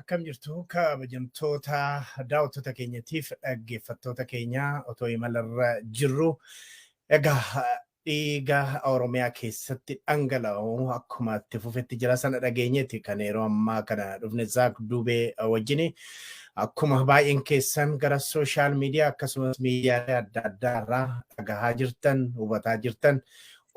Akkam jirtu kabajamtoota daawwattoota keenyatiif dhaggeeffattoota keenya otoo imalarra jirru egaa dhiiga Oromiyaa keessatti dhangala'u akkuma itti fufetti jira sana dhageenyetti kan yeroo ammaa kana dhufne Zaak Dubee wajjin akkuma baay'een keessan gara sooshaal miidiyaa akkasumas miidiyaalee adda addaa irraa dhagahaa jirtan hubataa jirtan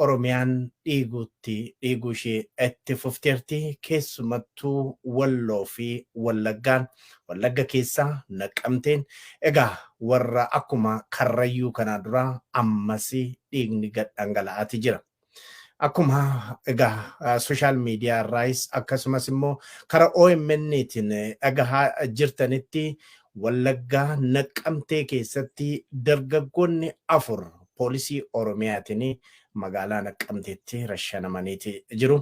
Oromiyaan dhiiguu ishee itti fufteerti keessumattuu walloo fi wallagga keessaa naqamteen egaa warra akkuma karrayyuu kana dura ammas dhiigni gad dhangala'aati jira. Akkuma egaa sooshaal miidiyaa irraayis akkasumas immoo karaa OMN'tiin dhagahaa jirtanitti wallaggaa naqamtee keessatti dargaggoonni 4 poolisii Oromiyaatiin magaalaa naqamteetti rashanamaniiti jiru.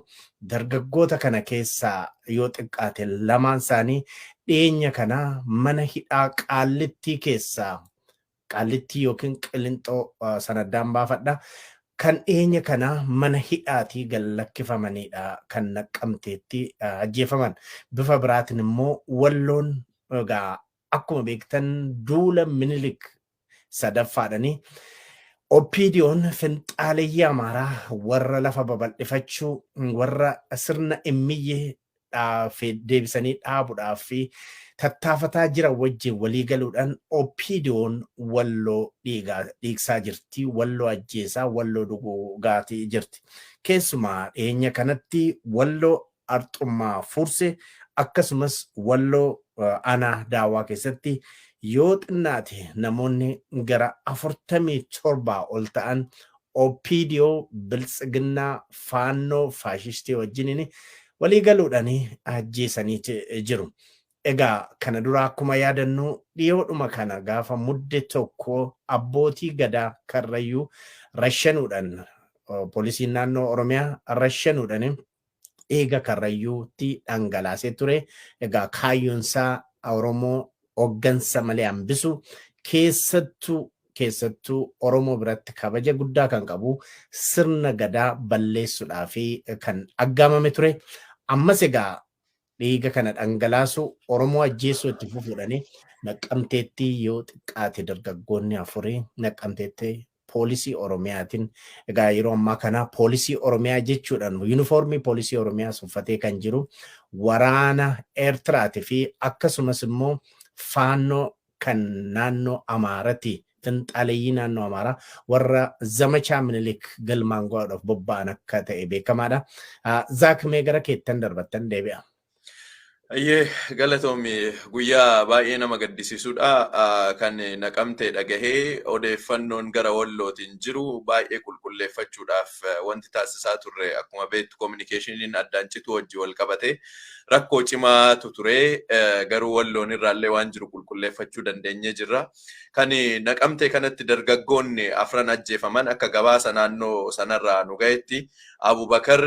Dargaggoota kana keessaa yoo xiqqaate 2 isaanii dhiyeenya kana mana hidhaa Qaallittii keessaa Qaallittii yookiin Qilinxoo sanaddaan baafadha. Kan dhiyeenya kana mana hidhaatii gallakkifamanidha kan naqamteetti ajjeefaman. Bifa biraatiin immoo walloon egaa akkuma beektan duula Minilik sadaffaadhanii Oppiidiyoon finxaaliyyaa amaaraa warra lafa babal'ifachuu warra sirna immiyyee deebisanii dhaabuudhaaf fi tattaafataa jiran wajjin walii galuudhaan Oppiidiyoon walloo dhiigsaa jirti, walloo ajjeesaa, walloo dhugaatii jirti. Keessumaa dhiyeenya kanatti walloo Arxummaa Fursee akkasumas walloo Aanaa Daawwaa keessatti yoo xinnaate namoonni gara 47 ol ta'an Oppiidiyoo Biltsiginnaa Faannoo Faashistii wajjiniin walii galuudhaan ajjeesanii jiru. Egaa kana dura akkuma yaadannu dhiyoodhuma kana gaafa mudde tokko abbootii gadaa karrayyuu rashanuudhaan poolisiin naannoo Oromiyaa rashanuudhaan eega karrayyuutti dhangalaasee ture. Egaa kaayyoonsaa Oromoo hoggansa malee hambisu keessattuu Oromoo biratti kabaja guddaa kan qabu sirna gadaa balleessuudhaa fi kan aggaamame ture. Ammas egaa dhiiga kana dhangalaasu Oromoo ajjeesuu itti fufuudhaan naqamteetti yoo xiqqaate dargaggoonni 4 naqamteetti poolisii Oromiyaatiin egaa yeroo ammaa kana poolisii Oromiyaa jechuudhaan yuunifoormii poolisii Oromiyaa uffatee kan jiru waraana Eertiraatii fi akkasumas immoo Faannoo kan naannoo Amaaraati. Finxaaleeyyii naannoo Amaaraa warra zamachaa Minilik galmaan ga'uudhaaf bobba'an akka ta'e beekamaadha. Zaak mee gara keettan darbattan deebi'a. Ayyee galatoomi guyyaa baay'ee nama gaddisiisudha. Kan naqamtee dhagahee odeeffannoon gara wallootiin jiru baay'ee qulqulleeffachuudhaaf wanti taasisaa turre akkuma beektu kominikeeshiniin addaan citu wajji wal qabate rakkoo cimaatu ture. Garuu walloon irraallee waan jiru qulqulleeffachuu dandeenyee jirra. Kan naqamtee kanatti dargaggoonni 4 ajjeefaman akka gabaasa naannoo sanarraa nu ga'etti Abubakar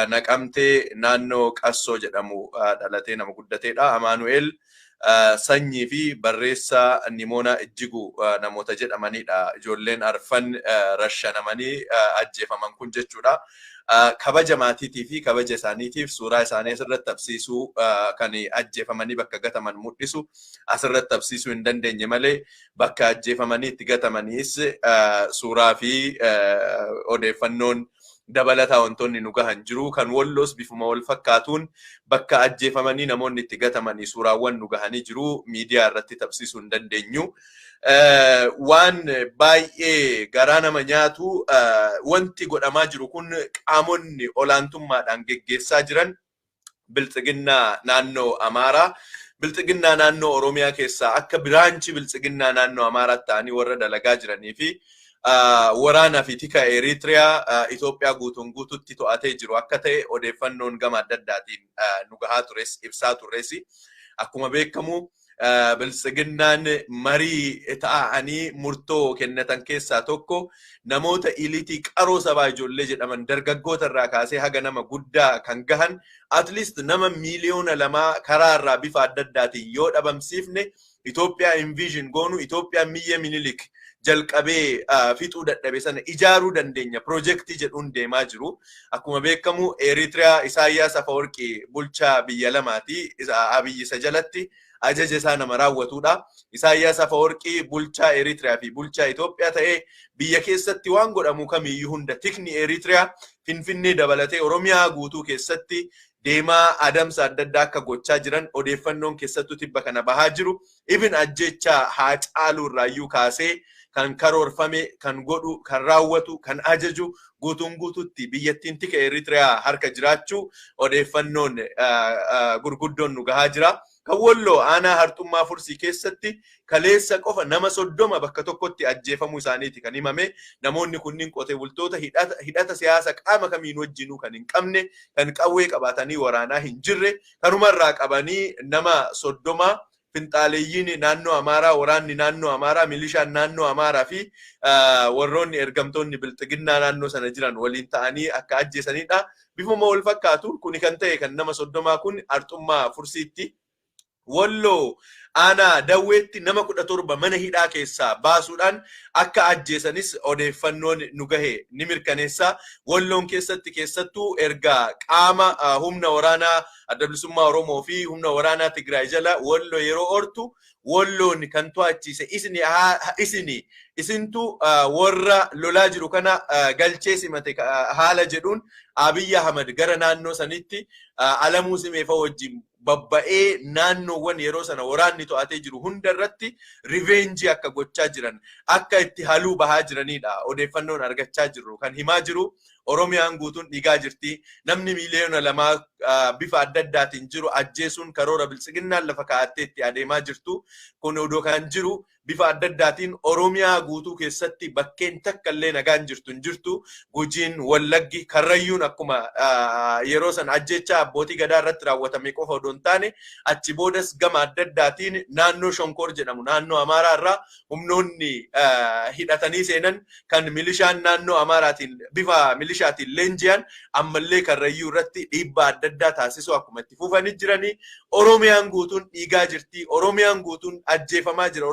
naqamtee naannoo Qassoo jedhamu dhalatee nama guddateedha. Amaanu'eel sanyii fi barreessaa Nimoona Ijjigu namoota jedhamanidha. Ijoolleen 4 rashanamanii ajjeefaman kun jechuudha. Kabaja maatiitii fi kabaja isaaniitiif suuraa isaanii asirratti qabsiisuu kan ajjeefamanii bakka gataman mul'isu asirratti qabsiisuu hin dandeenye malee bakka ajjeefamanii itti gatamaniis suuraa fi odeeffannoon dabalataa wantoonni nu gahan jiru. Kan walloos bifuma wal fakkaatuun bakka ajjeefamanii namoonni itti gatamanii suuraawwan nu gahanii jiru. Miidiyaa irratti qabsiisuu hin dandeenyu. Waan baay'ee garaa nama nyaatu wanti godhamaa jiru kun qaamonni olaantummaadhaan geggeessaa jiran Biltsiginnaa naannoo Amaaraa, Biltsiginnaa naannoo Oromiyaa keessaa akka biraanchi Biltsiginnaa naannoo Amaaraatti ta'anii warra dalagaa jiranii fi waraanaa fi tika Eritiriyaa Itoophiyaa guutuun guututti to'atee jiru akka ta'e odeeffannoon gama adda addaatiin nu gahaa tures ibsaa turres. Akkuma beekamu Biltsiginnaan marii ta'anii murtoo kennatan keessaa tokko namoota iliitii qaroo sabaa ijoollee jedhaman dargaggoota irraa kaasee haga nama guddaa kan gahan at least nama miliyoona 2 karaa irraa bifa adda addaatiin yoo dhabamsiifne Itoophiyaa invision goonu Itoophiyaa miyya Minilik jalqabee fixuu dadhabe sana ijaaruu dandeenya piroojeektii jedhuun deemaa jiru. Akkuma beekamu Eritiriyaa Isaayyaas Afawarqii bulchaa biyya lamaati. Abiyyi isa jalatti ajaja isaa nama raawwatudha. Isaayyaas Afawarqii bulchaa Eritiriyaa fi bulchaa Itoophiyaa ta'ee biyya keessatti waan godhamu kamiyyuu hunda tikni Eritiriyaa Finfinnee dabalatee Oromiyaa guutuu keessatti deemaa adamsa adda addaa akka gochaa jiran odeeffannoon keessattuu tibba kana bahaa jiru. Ibin ajjechaa Haacaaluu irraayyuu kaasee kan karoorfame, kan godhu, kan raawwatu, kan ajaju guutuun guututti biyyattiin tika Eritiriyaa harka jiraachuu odeeffannoon gurguddoon nu gahaa jira. Kan walloo aanaa hartummaa fursii keessatti kaleessa qofa nama 30 bakka tokkotti ajjeefamuu isaaniiti kan himame. Namoonni kunniin qotee bultoota hidhata siyaasa qaama kamiin wajjinuu kan hin qabne, kan qawwee qabatanii waraanaa hin jirre, kanumarraa qabanii nama 30 finxaaleeyyiin naannoo Amaaraa, waraanni naannoo Amaaraa, milishaan naannoo Amaaraa fi warroonni ergamtoonni bilxiginnaa naannoo sana jiran waliin ta'anii akka ajjeesanidha. Bifuma wal fakkaatu kuni kan ta'e kan nama 30 kun hartummaa fursiitti walloo aanaa dawweetti nama 17 mana hidhaa keessaa baasuudhaan akka ajjeesanis odeeffannoon nu gahe ni mirkaneessa. Walloon keessattuu erga qaama humna waraanaa adda bilisummaa Oromoo fi humna waraanaa Tigraay jala walloo yeroo ortu walloon kan to'achiise isintu warra lolaa jiru kana galchee simate haala jedhuun Abiy Ahmed gara naannoo sanitti Alamuu Simeefa wajjin babba'ee naannoowwan yeroo sana waraanni to'atee jiru hunda irratti revenge akka gochaa jiran, akka itti haluu bahaa jiranidha odeeffannoon argachaa jirru. Kan himaa jiru Oromiyaan guutuun dhiigaa jirti. Namni miliyoona 2 bifa adda addaatiin jiru ajjeesuun karoora biltsiginnaan lafa kaa'attee itti adeemaa jirtu. Kun odoo kan jiru bifa adda addaatiin Oromiyaa guutuu keessatti bakkeen takka illee nagaan jirtu. Gujiin, Wallaggi, Karrayyuun akkuma yeroo san ajjechaa abbootii gadaa irratti raawwatame qofa odoo hin taane achi boodas gama adda addaatiin naannoo Shonkoor jedhamu naannoo Amaaraa irraa humnoonni hidhatanii seenan kan milishaan naannoo Amaaraatiin bifa milishaatiin leenji'an ammallee Karrayyuu irratti dhiibbaa adda addaa taasisuu akkuma itti fufanii jiranii. Oromiyaan guutuun dhiigaa jirti. Oromiyaan guutuun ajjeefamaa jira.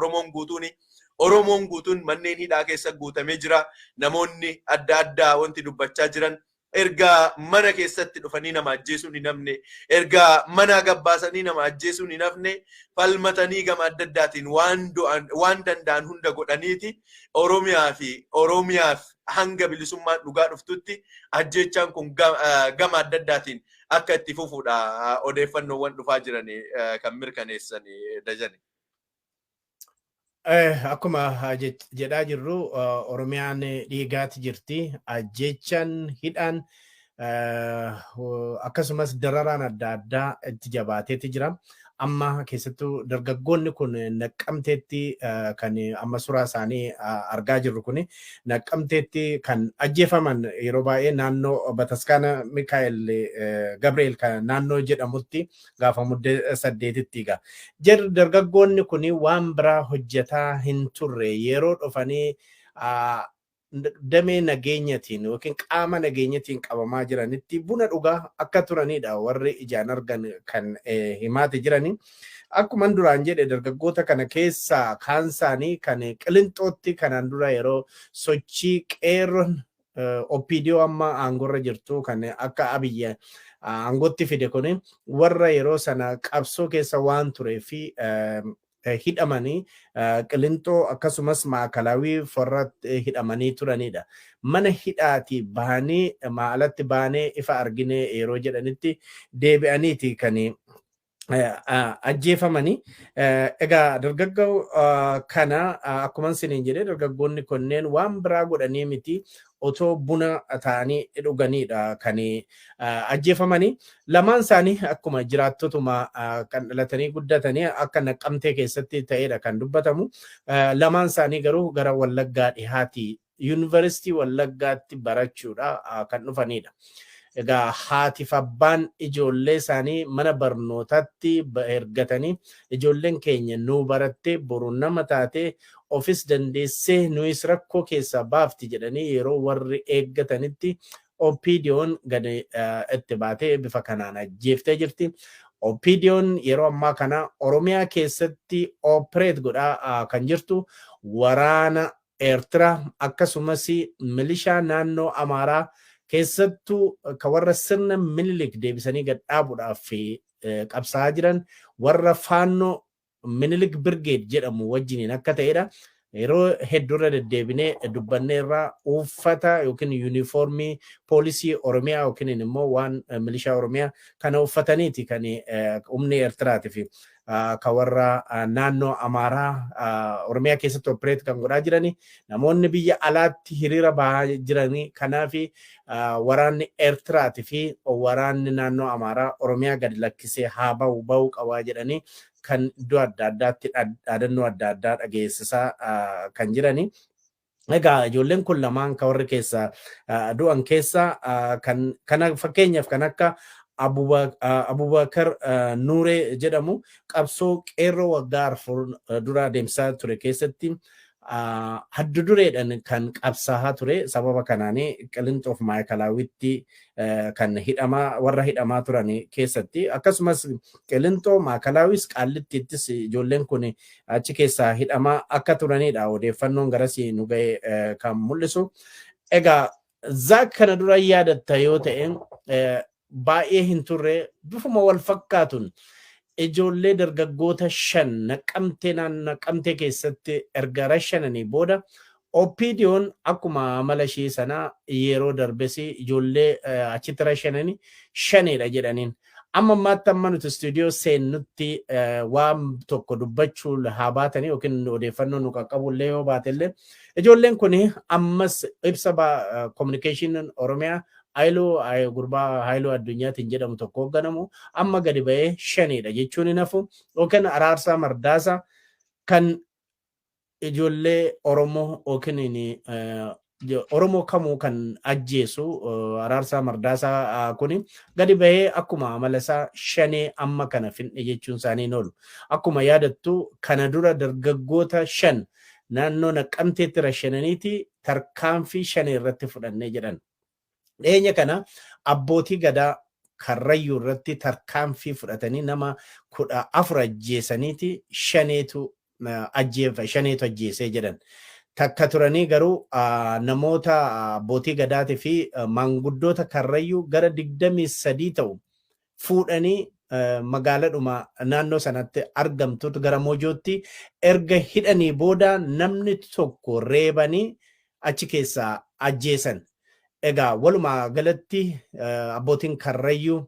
Oromoon guutuun manneen hidhaa keessa guutamee jira. Namoonni adda addaa wanti dubbachaa jiran erga mana keessatti dhufanii nama ajjeesuun hin hafne, erga mana gabbaasanii nama ajjeesuun hin hafne, falmatanii gama adda addaatiin waan danda'an hunda godhaniiti Oromiyaaf hanga bilisummaan dhugaa dhuftutti ajjechaan kun gama adda addaatiin akka itti fufuudha odeeffannoowwan dhufaa jiran kan mirkaneessan Dajane. Akkuma jedhaa jirru Oromiyaan dhiigaati jirti. Ajjechaan hidhaan akkasumas dararaan adda addaa itti jabaateeti jira. Amma keessattuu dargaggoonni kun Naqqamteetti kan amma suuraa isaanii argaa jirru kun Naqqamteetti kan ajjeefaman yeroo baay'ee naannoo Bataskaana Mikaa'el Gabriel kan naannoo jedhamutti gaafa muddee 8tti gaa. Dargaggoonni kun waan biraa hojjetaa hin turre yeroo dhufanii damee nageenyatiin yookiin qaama nageenyatiin qabamaa jiranitti buna dhugaa akka turanidha warri ijaan argan kan himaati jirani. Akkuma duraan jedhe dargaggoota kana keessaa kaan isaanii kan Qilinxootti kanaan dura yeroo sochii qeerroon OPDO amma aangorra jirtu kan akka Abiyyi aangootti fide kun warra yeroo sana qabsoo keessa waan turee fi hidhamanii Qilinxoo akkasumas Maakalaawii forratti hidhamanii turanidha. Mana hidhaati bahanii maalatti baanee ifa argine yeroo jedhanitti deebi'aniiti kan ajjeefamanii. Egaa dargaggoo kana akkuma isiniin jedhee dargaggoonni kunneen waan biraa godhanii miti otoo buna ta'anii dhuganidha kan ajjeefamanii. Lamaan isaanii akkuma jiraattotuma kan dhalatanii guddatanii akka Naqqamtee keessatti ta'edha kan dubbatamu. Lamaan isaanii garuu gara Wallaggaa dhihaati yuunivarsiitii Wallaggaatti barachuudha kan dhufanidha. Egaa haatiif abbaan ijoollee isaanii mana barnootaatti ergatanii ijoolleen keenya nu barattee boru nama taatee ofis dandeessee nuyis rakkoo keessaa baafti jedhanii yeroo warri eeggatanitti OPDO'n gad itti baatee bifa kanaan ajjeeftee jirti. OPDO'n yeroo ammaa kana Oromiyaa keessatti operate godhaa kan jirtu waraana Eertiraa akkasumas milishaa naannoo Amaaraa keessattuu ka warra sirna Minilik deebisanii gad dhaabuudhaaf qabsaa'aa jiran warra faannoo Minilik Birgeed jedhamu wajjiniin akka ta'edha. Yeroo hedduurra deddeebinee dubbannee irraa uffata yookiin yuunifoormii poolisii Oromiyaa yookiin immoo waan milishaa Oromiyaa kana uffataniiti kan humni Eertiraatii fi ka warra naannoo Amaaraa Oromiyaa keessatti opereet kan godhaa jirani. Namoonni biyya alaatti hiriira bahaa jiranii kanaaf waraanni Eertiraatii fi waraanni naannoo Amaaraa Oromiyaa gad lakkisee haa bahuu qabaa jedhanii kan iddoo adda addaatti dhaadannoo adda addaa dhageessisaa kan jirani. Egaa ijoolleen kun lamaan ka warri keessa du'an keessa kana fakkeenyaaf kan akka Abubakar Nuuree jedhamu qabsoo qeerroo waggaa 4 dura adeemsaa ture keessatti haddu dureedhaan kan qabsaa'aa ture. Sababa kanaanii Qilintoof Maayikalaawwitti kan warra hidhamaa turan keessatti akkasumas Qilintoo Maayikalaawwis Qaallittiittis ijoolleen kun achi keessaa hidhamaa akka turanidha odeeffannoon garasii nu ga'e kan mul'isu. Egaa zaak kana dura yaadatta yoo ta'e baay'ee hin turre bifuma wal fakkaatuun ijoollee dargaggoota 5 Naqamtee keessatti erga rashananii booda OPDO'n akkuma amala ishee sanaa yeroo darbesi ijoollee achitti rashananii 5dha jedhaniin. Amma ammaatti amma nuti istuudiyoo seennutti waan tokko dubbachuu haa baatanii yookiin odeeffannoo nu qaqqabullee yoo baatellee ijoolleen kun ammas ibsa communication Oromiyaa gurbaa Haayiloo Addunyaatiin jedhamu tokko hoogganamu amma gadi ba'ee 5dha jechuun hin hafu yookiin Araarsaa Mardaasaa kan ijoollee Oromoo yookiin Oromoo kamuu kan ajjeesu Araarsaa Mardaasaa kun gadi ba'ee akkuma amala isaa 5 amma kana finne jechuun isaanii hin oolu. Akkuma yaadattu kana dura dargaggoota 5 naannoo Naqamteetti rashananiiti tarkaanfii 5 irratti fudhannee jedhan. Dhiyeenya kana abbootii gadaa Karrayyuu irratti tarkaanfii fudhatanii nama 14 ajjeesaniiti 5tu ajjeesee jedhan. Takka turanii garuu namoota abbootii gadaatii fi maanguddoota Karrayyuu gara 23 ta'u fuudhanii magaaladhuma naannoo sanatti argamtutu gara Moojootti erga hidhanii booda namni tokko reebanii achi keessaa ajjeesan. Egaa walumaa galatti abbootiin Karrayyuu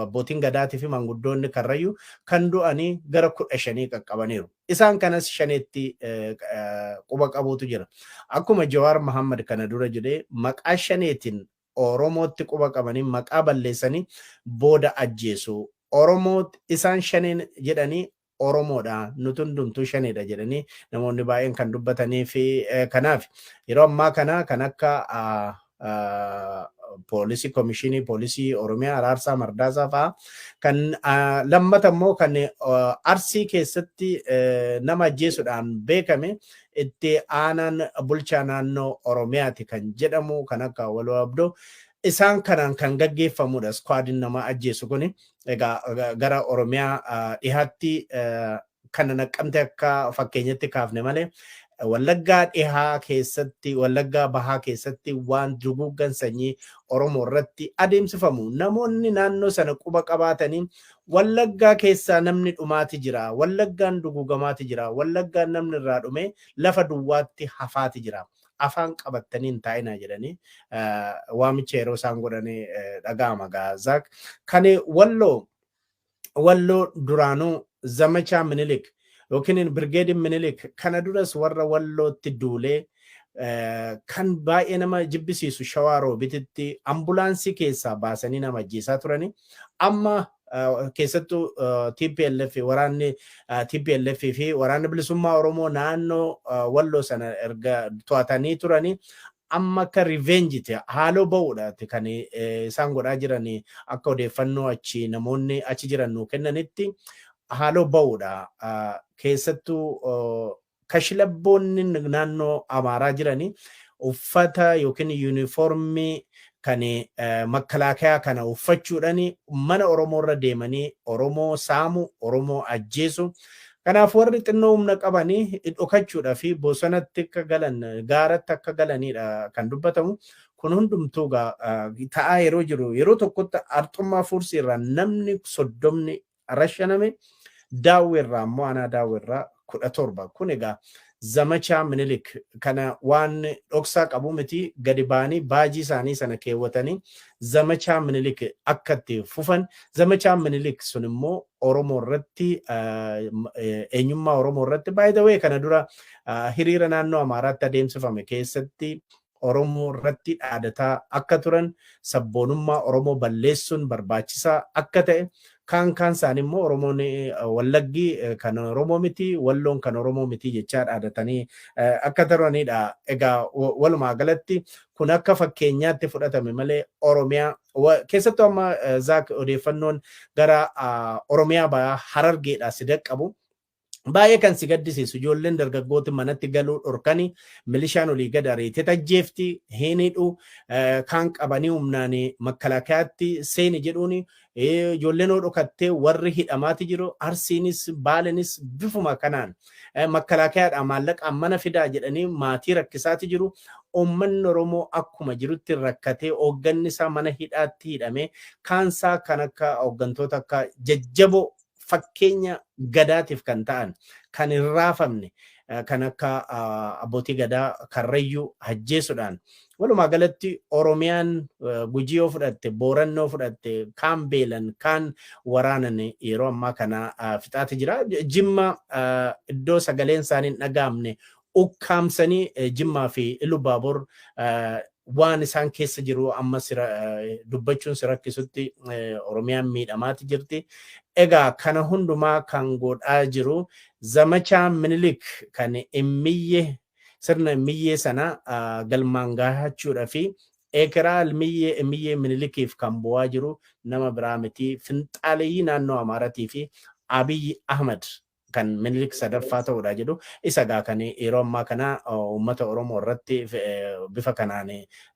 abbootiin gadaatii fi maanguddoonni Karrayyuu kan du'anii gara 15 qaqqabaniiru. Isaan kanas 5tti quba qabuutu jira. Akkuma Jawaar Muhammad kana dura jedhee maqaa 5tiin Oromootti quba qabanii maqaa balleessanii booda ajjeesu. Oromoot isaan 5 jedhanii Oromoodha nuti hundumtuu 5dha jedhanii namoonni baay'een kan dubbatanii fi kanaaf yeroo ammaa kana kan akka poolisii komishinii poolisii Oromiyaa Araarsaa Mardaasaa fa'aa kan lammata immoo kan Arsii keessatti nama ajjeesuudhaan beekame itti aanaan bulchaa naannoo Oromiyaati kan jedhamu kan akka Waloo Abdoo isaan kanaan kan gaggeeffamudha. Skwaadiin nama ajjeesu kun egaa gara Oromiyaa dhihaatti kan Naqamtee akka fakkeenyatti kaafne malee Wallaggaa dhihaa keessatti Wallaggaa bahaa keessatti waan duguuggan sanyii Oromoo irratti adeemsifamu. Namoonni naannoo sana quba qabaatanii Wallaggaa keessaa namni dhumaati jira, Wallaggaan duguugamaati jira, Wallaggaan namni irraa dhume lafa duwwaatti hafaati jira. Afaan qabatanii hin taa'inaa jedhanii waamicha yeroo isaan godhanii dhaga'ama Gaazaak. Kan walloo duraanuu zamachaa Minilik yookiin Birgeediin Minilik kana duras warra wallootti duulee kan baay'ee nama jibbisiisu Shawaa Roobititti ambulaansii keessaa baasanii nama ajjeesaa turani. Amma keessattuu TPLF waraanni TPLF fi waraanni bilisummaa Oromoo naannoo walloo sana erga to'atanii turani. Amma akka revenge haaloo ba'uudhaati kan isaan godhaa jiranii akka odeeffannoo achi namoonni achi jiran nuu kennanitti haaloo ba'uudha. Keessattuu kashilabboonni naannoo Amaaraa jiranii uffata yookiin yuunifoormii kan makalaakaa kana uffachuudhaan mana Oromoo irra deemanii Oromoo saamu, Oromoo ajjeesu Kanaaf warri xinnoo humna qabanii dhokachuudhaa fi bosonatti akka galan gaaratti akka galanidha kan dubbatamu. Kun hundumtuu ta'aa yeroo jiru yeroo tokkotti arxummaa fuursii irraa namni 30 rashaname daawwirraa immoo aanaa daawwirraa 17. Kun egaa zamachaa minilik kana waan dhoksaa qabu miti gadi baanii baajii isaanii sana keewwatanii zamachaa minilik akka itti fufan. Zamachaa minilik sun immoo Oromoo irratti eenyummaa Oromoo irratti by the way kana dura hiriira naannoo Amaaraatti adeemsifame keessatti Oromoo irratti dhaadataa akka turan sabboonummaa Oromoo balleessuun barbaachisaa akka ta'e kaan isaan immoo Oromoon wallaggi kan Oromoo miti walloon kan Oromoo miti jechaa dhaadatanii akka turanidha. Egaa walumaa galatti kun akka fakkeenyaatti fudhatame malee Oromiyaa keessattuu amma zaak odeeffannoon gara Oromiyaa bayaa Harargeedhaa si dhaqqabu. Baay'ee kan si gaddisiisu ijoolleen dargaggooti manatti galuu dhorkanii milishaan olii gad ariitee tajjeefti heenidhu kan qabanii humnaan makkalaakaatti seeni jedhuuni ijoolleen dhokattee warri hidhamaati jiru Arsiinis Baalenis bifuma kanaan makkalaakaadhaan maallaqaan mana fidaa jedhanii maatii rakkisaati jiru. Uummanni Oromoo akkuma jirutti rakkatee hoogganni isaa mana hidhaatti hidhamee kaansaa kan akka hooggantoota akka jajjaboo fakkeenya gadaatiif kan ta'an kan hin raafamne kan akka abbootii gadaa Karrayyuu ajjeesuudhaan walumaa galatti Oromiyaan Gujii yoo fudhatte Boorannoo fudhatte kaan beelan kaan waraanan yeroo ammaa kana fixaati jira. Jimma iddoo sagaleen isaanii hin dhagaamne ukkaamsanii Jimmaa fi Ilubaaboor waan isaan keessa jiru amma dubbachuun si rakkisutti Oromiyaan miidhamaati jirti. Egaa kana hundumaa kan godhaa jiru zamachaa minilik kan sirna immiyyee sana galmaan gahachuudha fi ekeraa immiyyee minilikiif kan bu'aa jiru nama biraa miti finxaaleeyyii naannoo Amaaratii fi Abiy Ahmad kan minilik sadaffaa ta'uudha jedhu isa kan yeroo ammaa kana uummata Oromoo irratti bifa kanaan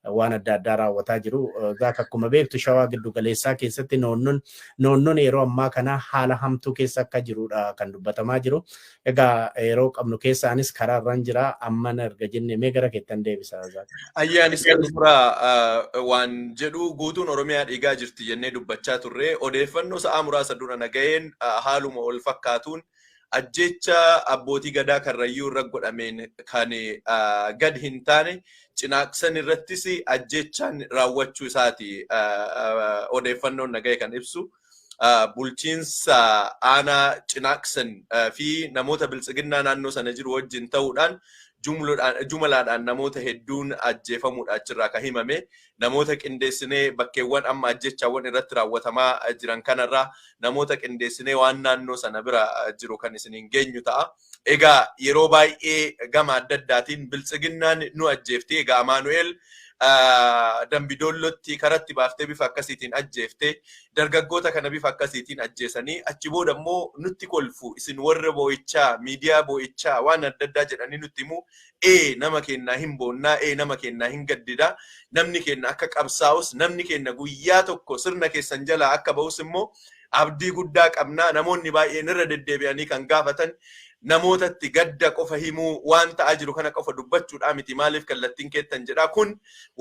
waan adda addaa raawwataa jiru. Zaak akkuma beektu Shawaa giddu galeessaa keessatti noonnoon yeroo ammaa kana haala hamtuu keessa akka jirudha kan dubbatamaa jiru. Egaa yeroo qabnu keessaanis karaa irraan jira amman erga jenne mee gara keettan deebisa. Ayyaanis kan dura waan jedhu guutuun Oromiyaa dhiigaa jirti jennee dubbachaa turre odeeffannoo sa'a muraasa dura nagaheen haaluma wal fakkaatuun ajjecha abbootii gadaa Karrayyuu irra godhameen kan gad hin taane cinaaqsan irrattis ajjechaan raawwachuu isaati odeeffannoon nagaye kan ibsu. Bulchiinsa aanaa cinaaqsan fi namoota biltsiginnaa naannoo sana jiru wajjin ta'uudhaan jumlaadhaan namoota hedduun ajjeefamuudha achirraa kan himame. Namoota qindeessinee bakkeewwan amma ajjechaawwan irratti raawwatamaa jiran kanarraa namoota qindeessinee waan naannoo sana bira jiru kan isiniin geenyu ta'a. Egaa yeroo baay'ee gama adda addaatiin biltsiginnaan nu ajjeeftee egaa Amaanu'eel Dambidoollotti karatti baaftee bifa akkasiitiin ajjeeftee dargaggoota kana bifa akkasiitiin ajjeesanii achi booda immoo nutti kolfu isin warra boo'ichaa miidiyaa boo'ichaa waan adda addaa jedhanii nutti himu nama kennaa hin boonnaa nama kennaa hin gaddida namni kenna akka qabsaa'us namni kenna guyyaa tokko sirna keessan jalaa akka ba'us immoo abdii guddaa qabnaa. Namoonni baay'een irra deddeebi'anii kan gaafatan namootatti gadda qofa himuu waan ta'aa jiru kana qofa dubbachuudha miti maaliif kallattiin keettan jedha kun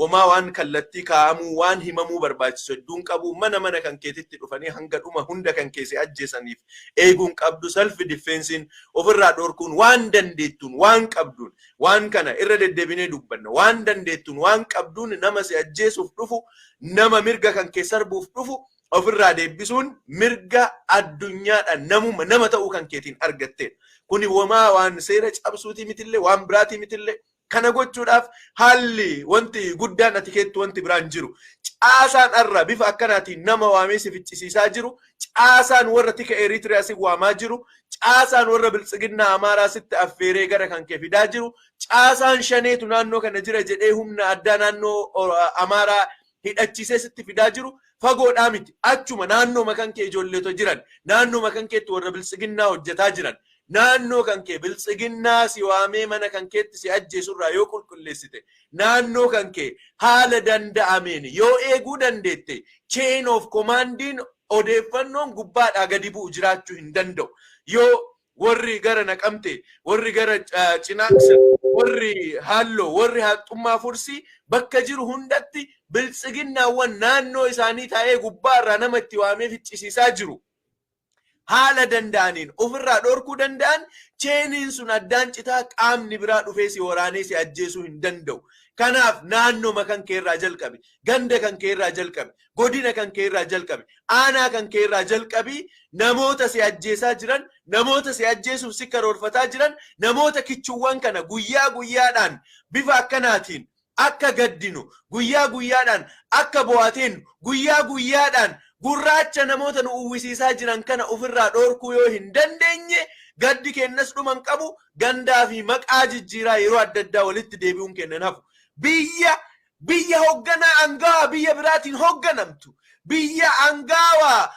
wamaa waan kallattii kaa'amuu waan himamuu barbaachisu hedduun qabu mana kan keetitti dhufanii hanga dhuma hunda kan keessa ajjeesaniif eeguun qabdu self defensiin ofirraa dhorkuun waan dandeettuun waan qabduun waan kana irra deddeebinee dubbanna waan dandeettuun waan qabduun nama si ajjeesuuf dhufu nama mirga kan keessa darbuuf dhufu ofirraa deebisuun mirga addunyaadhaan nama ta'uu kan keetiin argatteen. Kuni wamaa waan seera cabsuutii mitillee waan biraatii mitillee kana gochuudhaaf haalli wanti guddaan ati keettu wanti biraan jiru. Caasaan arra bifa akkanaatiin nama waamee si ficcisiisaa jiru. Caasaan warra tika Eritiriyaa si waamaa jiru. Caasaan warra biltsiginnaa Amaaraa sitti affeeree gara kan kee fidaa jiru. Caasaan shaneetu naannoo kana jira jedhee humna addaa naannoo Amaaraa hidhachiisee sitti fidaa jiru. Fagoodhaa miti. Achuma naannoo makan kee ijoolleetu jiran. Naannoo makan keetti warra biltsiginnaa hojjetaa jiran. Naannoo kan kee biltsiginnaa si waamee mana kan keetti si ajjeesurraa yoo qulqulleessite naannoo kan kee haala danda'ameen yoo eeguu dandeette chain of commandiin odeeffannoon gubbaadhaa gadi bu'u jiraachuu hin danda'u. Yoo warri gara Naqamte, warri gara Cinaaqsa, warri Halloo, warri Haxxummaa Fursii bakka jiru hundatti biltsiginnaawwan naannoo isaanii taa'ee gubbaarraa nama itti waamee ficcisiisaa jiru. Haala danda'aniin ofirraa dhorkuu danda'an cheeniin sun addaan citaa qaamni biraa dhufee si waraanee si ajjeesuu hin danda'u. Kanaaf naannoo kan keerraa jalqabe, ganda kan keerraa jalqabe, godina kan keerraa jalqabe, aanaa kan keerraa jalqabii namoota si ajjeesaa jiran, namoota si ajjeesuuf si karoorfataa jiran, namoota kichuuwwan kana guyyaa guyyaadhaan bifa akkanaatiin akka gaddinu, guyyaa guyyaadhaan akka bo'aateen, guyyaa guyyaadhaan gurraacha namoota nu uwwisiisaa jiran kana ofirraa dhorkuu yoo hin dandeenye gaddi kennas dhuman qabu gandaa fi maqaa jijjiiraa yeroo adda addaa walitti deebi'uun kennan hafu. Biyya hoogganaa angawaa biyya biraatiin hoogganamtu, biyya angawaa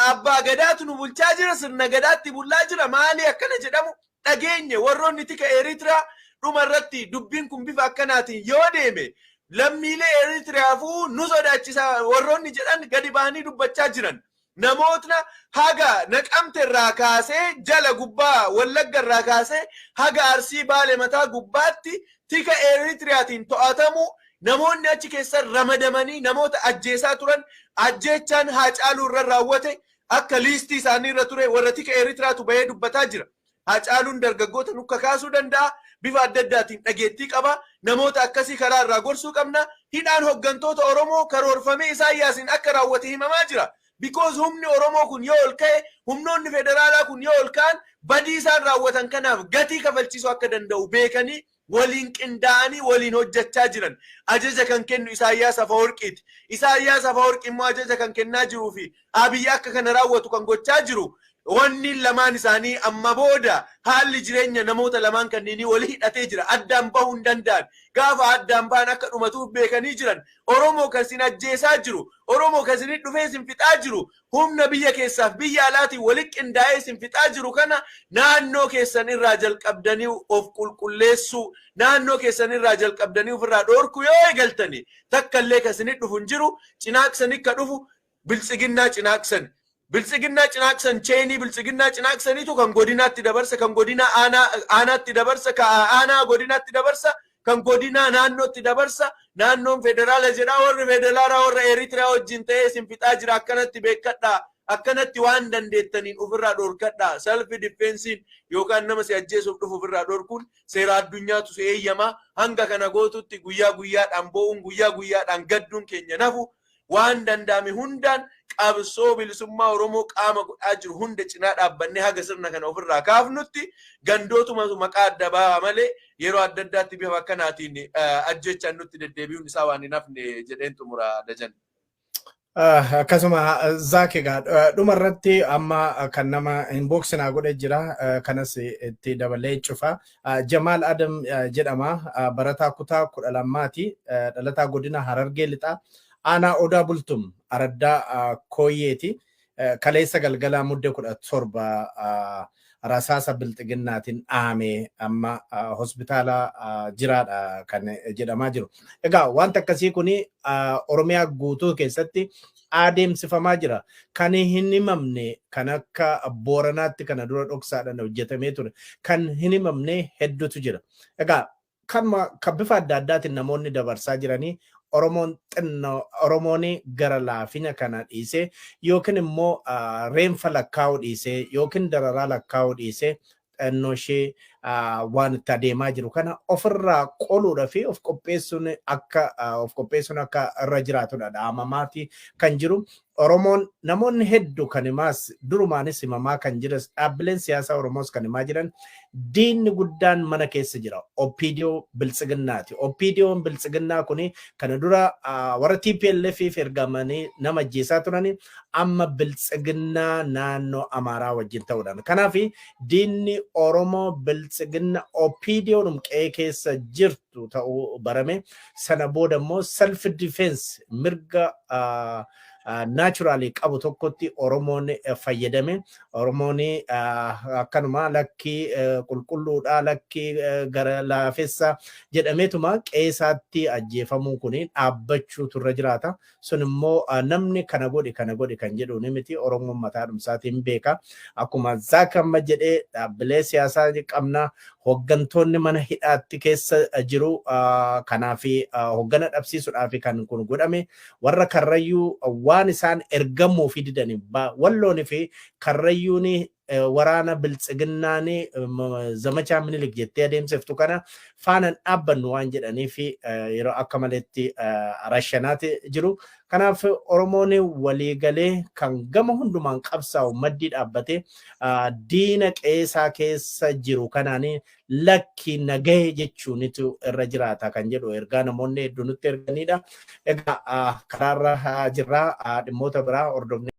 abbaa gadaatu nu bulchaa jira, sirna gadaatti bullaa jira, maali akkana jedhamu dhageenye. Warroonni tika Eritraa dhuma irratti dubbiin kun bifa akkanaatiin yoo deeme lammiilee Eritiraafuu nu sodaachisaa warroonni jedhan gadi bahanii dubbachaa jiran. Namootna haga Naqamte irraa kaasee jala gubbaa Wallagga irraa kaasee haga Arsii Baalee mataa gubbaatti tika Eritiraatiin to'atamu namoonni achi keessa ramadamanii namoota ajjeesaa turan. Ajjeechaan Haacaaluu irra raawwate akka liistii isaanii irra ture warra tika Eritiraatu bahee dubbataa jira. Haacaaluun dargaggoota nukka kaasuu danda'a. Bifa adda addaatiin dhageettii qaba. Namoota akkasii karaa irraa gorsuu qabna. Hidhaan hooggantoota Oromoo karoorfamee Isaayyaasiin akka raawwate himamaa jira. Because humni Oromoo kun yoo ol ka'e, humnoonni federaalaa kun yoo ol ka'an badii isaan raawwatan kanaaf gatii kafalchiisuu akka danda'u beekanii waliin qindaa'anii waliin hojjechaa jiran. Ajaja kan kennu Isaayyaas Afawarqiiti. Isaayyaas Afawarqi immoo ajaja kan kennaa jiruu fi Abiyyi akka kana raawwatu kan gochaa jiru. Wanni lamaan isaanii amma booda haalli jireenya namoota lamaan kanneenii walii hidhatee jira. Addaan bahuu hin danda'an. Gaafa addaan bahan akka dhumatuuf beekanii jiran. Oromoo kan isin ajjeesaa jiru. Oromoo kan isin dhufee isin fixaa jiru. Humna biyya keessaaf biyya alaatiin walitti qindaa'ee isin fixaa jiru kana naannoo keessan irraa jalqabdanii of qulqulleessuu, naannoo keessan irraa jalqabdanii ofirraa dhorkuu yoo eegaltani takkallee kan isin dhufu hin jiru. Cinaaqsan akka dhufu biltsiginnaa cinaaqsan. Biltsiginnaa cinaaqsan cheenii biltsiginnaa cinaaqsaniitu kan godinaatti dabarsa, kan godina aanaatti dabarsa, kan aanaa godinaatti dabarsa, kan godina naannootti dabarsa. Naannoon federaala jedhaa warri federaalaa warra Eritraa wajjin ta'ee isin fixaa jira. Akkanatti beekadhaa. Akkanatti waan dandeettaniin ofirraa dhorkadhaa. Self defensiin yookaan nama si ajjeesuuf dhufu ofirraa dhorkuun seera addunyaatu si eeyyamaa. Hanga kana gootutti guyyaa guyyaadhaan bo'uun, guyyaa guyyaadhaan gadduun keenya nafu. Waan danda'ame hundaan qabsoo bilisummaa Oromoo qaama godhaa jiru hunda cinaa dhaabbannee haga sirna kana ofirraa kaafnutti gandootuma maqaa adda bahaa malee yeroo adda addaatti bifa akkanaatiin ajjechaan nutti deddeebi'uun isaa waan hin hafne jedheen xumura Dajan. Akkasuma Zaakigaa dhuma irratti amma kan nama inboxinaa godhe jira. Kanas itti dabalee cufa. Jamaal Adam jedhama. Barataa kutaa 12ti. Dhalataa godina Harargee lixaa. Aanaa Odaa Bultum Araddaa Kooyyeeti. Kaleessa galgalaa mudde 17 rasaasa bilxiginnaatiin dhaame amma hospitaala jiraadha kan jedhamaa jiru. Egaa wanta akkasii kuni Oromiyaa guutuu keessatti adeemsifamaa jira. Kan hin himamne kan akka Booranaatti kana dura dhoksaadhaan hojjetamee ture. Kan hin himamne hedduutu jira. Egaa kan bifa adda addaatiin namoonni dabarsaa jiranii Oromoon gara laafina kana dhiisee yookiin immoo reenfa lakkaa'uu dhiisee yookiin dararaa lakkaa'uu dhiisee xannoo ishee waan itti adeemaa jiru kana ofirraa qoluudha fi of qopheessuun akka irra jiraatudha dhaamamaati kan jiru. Oromoon namoonni hedduu kan himaas durumaanis himamaa kan jiras dhaabbileen siyaasaa Oromoos kan himaa jiran diinni guddaan mana keessa jira. Opiidiyoo biltsiginnaati. Opiidiyoon biltsiginnaa kuni kana dura warra TPLF ergamanii nama ajjeesaa turani amma biltsiginnaa naannoo Amaaraa wajjin ta'uudhaan. Kanaaf diinni Oromoo biltsiginna opiidiyoon qe'ee keessa jirtu ta'uu barame sana booda immoo self defense mirga naachuraalii qabu tokkotti Oromoon fayyadame. Oromoon akkanuma lakkii qulqulluudha lakkii gara laafessa jedhameetuma qeesaatti ajjeefamuu kun dhaabbachuu turre jiraata. Sun immoo namni kana godhi kan jedhu ni miti. Oromoon mataa dhumsaatiin beeka. Akkuma Zaakamma jedhee dhaabbilee siyaasaa qabna. Hooggantoonni mana hidhaatti keessa jiru. Kanaaf hooggana dhabsiisuudhaaf kan kun godhame. Warra Karrayyuu waan isaan ergamuu fi didanii walloon fi Karrayyuun waraana biltsiginnaani zamachaa minilik jettee adeemsiftu kana faanaan dhaabbannu waan jedhaniif yeroo akka maleetti rashanaati jiru. Kanaaf Oromoon waliigalee kan gama hundumaan qabsaa'u maddii dhaabbate diina qeesaa keessa jiru kanaan lakki nagahee jechuunitu irra jiraata kan jedhu ergaa namoonni hedduu nutti erganidha. Egaa karaarra jirraa dhimmoota biraa hordofne.